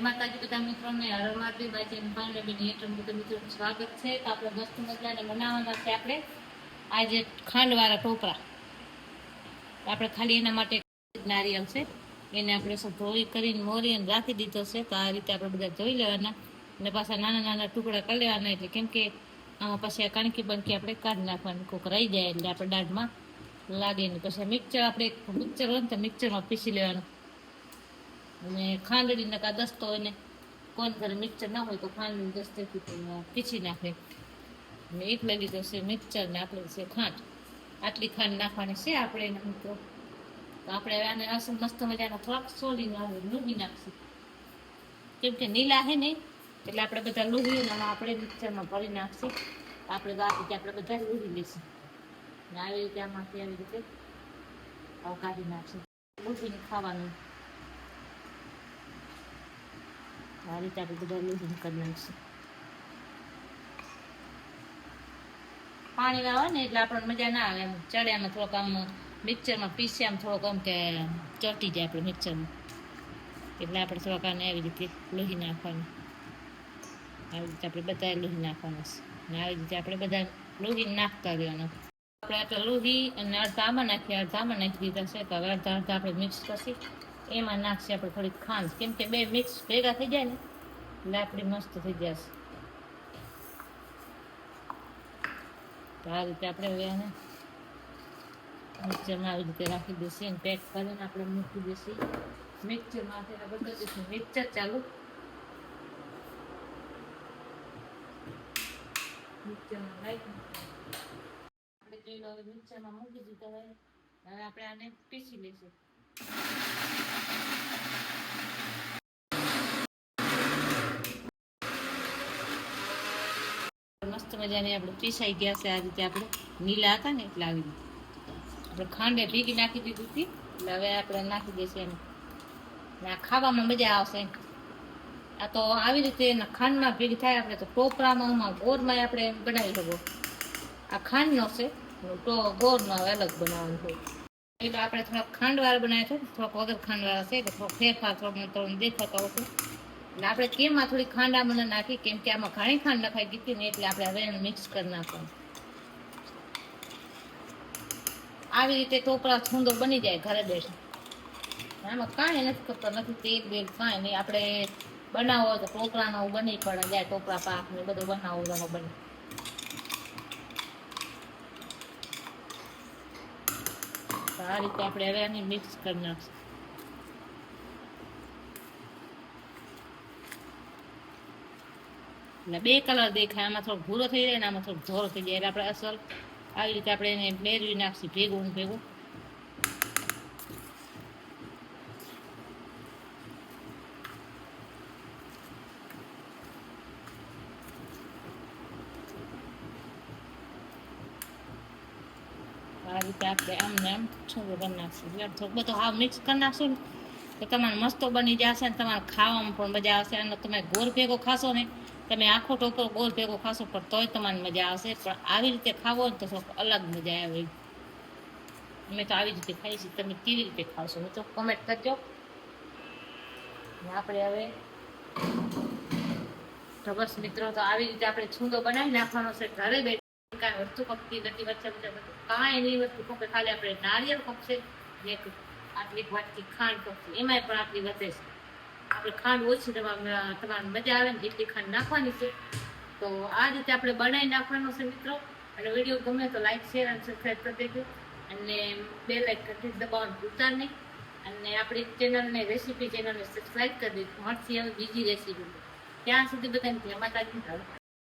માતાજી બધા મિત્રોને હર મહાદેવ બાજી ભાઈબેન હેઠળ બધા મિત્રોનું સ્વાગત છે. તો આપણે મસ્ત મજાને બનાવવાના છે આપણે આજે ખાંડવાળા ટોપરા. આપણે ખાલી એના માટે નારિયેળ છે એને આપણે શું ધોઈ કરીને મોરી અને રાખી દીધો છે. તો આ રીતે આપણે બધા ધોઈ લેવાના અને પાછા નાના નાના ટુકડા કરી લેવાના. એટલે કેમ કે આમાં પછી આ કણકી બનકી આપણે કાઢી નાખવાની, કોક રહી જાય એટલે આપણે દાઢમાં લાગે ને પછી મિક્સર આપણે મિક્સર હોય ને તો મિક્સરમાં પીસી લેવાનું. અને ખાંડડી નકા દસ્તો એને કોણ ઘરે મિક્સર ના હોય તો ખાંડની દસ્તેથી પીસી નાખે. અને એટલે લીધો છે મિક્સર ને આપણે છે ખાંડ. આટલી ખાંડ નાખવાની છે આપણે એના મિત્રો. તો આપણે આને અસલ મસ્ત મજાના થોડાક સોલીને લૂહી નાખશું. કેમ કે નીલા હે નહીં એટલે આપણે બધા લૂહીએ ને આપણે મિક્સરમાં ભરી નાખશું. આપણે તો આ રીતે આપણે બધા લૂહી લઈશું ને આવી રીતે આમાંથી આવી રીતે કાઢી નાખશું. લૂહીને ખાવાનું આ રીતે આપણે બધા લૂહીને કરી નાખશું. પાણી ના હોય ને એટલે આપણને મજા ના આવે. એમ ચડ્યામાં થોડોક આમ મિક્સરમાં પીસ્યામાં થોડોક આમ કે ચોટી જાય આપણે મિક્સરમાં. એટલે આપણે થોડાક આને આવી રીતે લોહી નાખવાનું. આવી રીતે આપણે બધા લોહી નાખવાના છે ને આવી રીતે આપણે બધા લોહી નાખતા રહેવાનું. આપણે આટલા લોહી અને અડધા આમાં નાખીએ, અડધા આમાં નાખી દીધા છે. તો હવે અડધા અડધા આપણે મિક્સ કરશી. એમાં નાખશે આપણે થોડીક ખાંડ. કેમ કે બે મિક્સ ભેગા થઈ જાય ને એટલે આપણી મસ્ત થઈ જશે. તો આ રીતે આપણે હવે આને મિક્સરમાં આવી રીતે રાખી દેશે અને પેક કરીને આપણે મૂકી દેશે મિક્સરમાં. બધા દેશું મિક્સર ચાલુ. મિક્સરમાં લાવી આપણે જોઈ લો. હવે મિક્સરમાં મૂકી દીધા હોય. હવે આપણે આને પીસી લઈશું. મસ્ત મજાની આપણે પીસાઈ ગયા છે. આ રીતે આપણે નીલા હતા ને એટલે આવી રીતે આપણે ખાંડે ભેગી નાખી દીધી હતી. એટલે હવે આપણે નાખી દઈશું એને. આ ખાવામાં મજા આવશે. આ તો આવી રીતે ખાંડમાં ભેગી થાય. આપણે તો ટોપરામાં ગોળમાં આપણે બનાવી શકો. આ ખાંડનો છે તો ગોળનો અલગ બનાવવાનું હોય. એટલે આપણે થોડાક ખાંડવાળા બનાવ્યા છે, થોડાક વગર ખાંડવાળા છે. કે થોડોક ફેરફાર થોડોક દેખાતો હશે. એટલે આપણે કેમાં થોડી ખાંડ આમાં નાખી. કેમ કે આમાં ઘણી ખાંડ નખાઈ ગઈ ને એટલે આપણે હવે એને મિક્સ કરી નાખવાનું. આવી રીતે ટોપરા છૂંદો બની જાય ઘરે બેઠા. આમાં કાંઈ નથી કરતો, નથી તેલ બેલ કાંઈ નહીં. આપણે બનાવો હોય તો ટોપરાનો બની પડે જાય. ટોપરા પાક ને બધું બનાવો તો બને. આ રીતે આપણે હવે આને મિક્સ કરી નાખશું. એટલે બે કલર દેખાય. આમાં થોડો ભૂરો થઈ જાય ને આમાં થોડો ધોરો થઈ જાય. એટલે આપણે અસલ આવી રીતે આપણે એને મેળવી નાખશું ભેગું ભેગું. આ રીતે આપણે આમને આમ છૂંદો કરી નાખશું. થોડું બધું હાવ મિક્સ કરી નાખશું ને તો તમારે મસ્તો બની જશે ને તમારે ખાવામાં પણ મજા આવશે. અને તમે ગોળ ભેગો ખાશો ને, તમે આખો ટોપરો ગોળ ભેગો ખાશો પણ તોય તમારે મજા આવશે. પણ આવી રીતે ખાવો ને તો અલગ મજા આવે. અમે તો આવી રીતે ખાઈશું. તમે કેવી રીતે ખાવશો મિત્રો કોમેન્ટ કરજો. આપણે હવે તો બસ મિત્રો તો આવી રીતે આપણે છૂંદો બનાવી નાખવાનો છે ઘરે બેઠા. કાંઈ વસ્તુ કપતી નથી વચ્ચે કાંઈ એની વસ્તુ કપે. ખાલી આપણે નારિયેળ કપશે, એક આટલી વાટકી ખાંડ કપશે, એમાંય પણ આટલી વધે છે. આપણે ખાંડ ઓછી તમારે મજા આવે ને એટલી ખાંડ નાખવાની છે. તો આ રીતે આપણે બનાવી નાખવાનો છે મિત્રો. અને વિડીયો ગમે તો લાઈક શેર અને સબસ્ક્રાઈબ કરી દેજો. અને બે લાઈક ઘંટી દબાવવાનું ભૂલતા નહીં. અને આપણી ચેનલને રેસીપી ચેનલને સબસ્ક્રાઈબ કરી દેજો. મળશે હવે બીજી રેસીપી. ત્યાં સુધી બધાને જય માતાજી.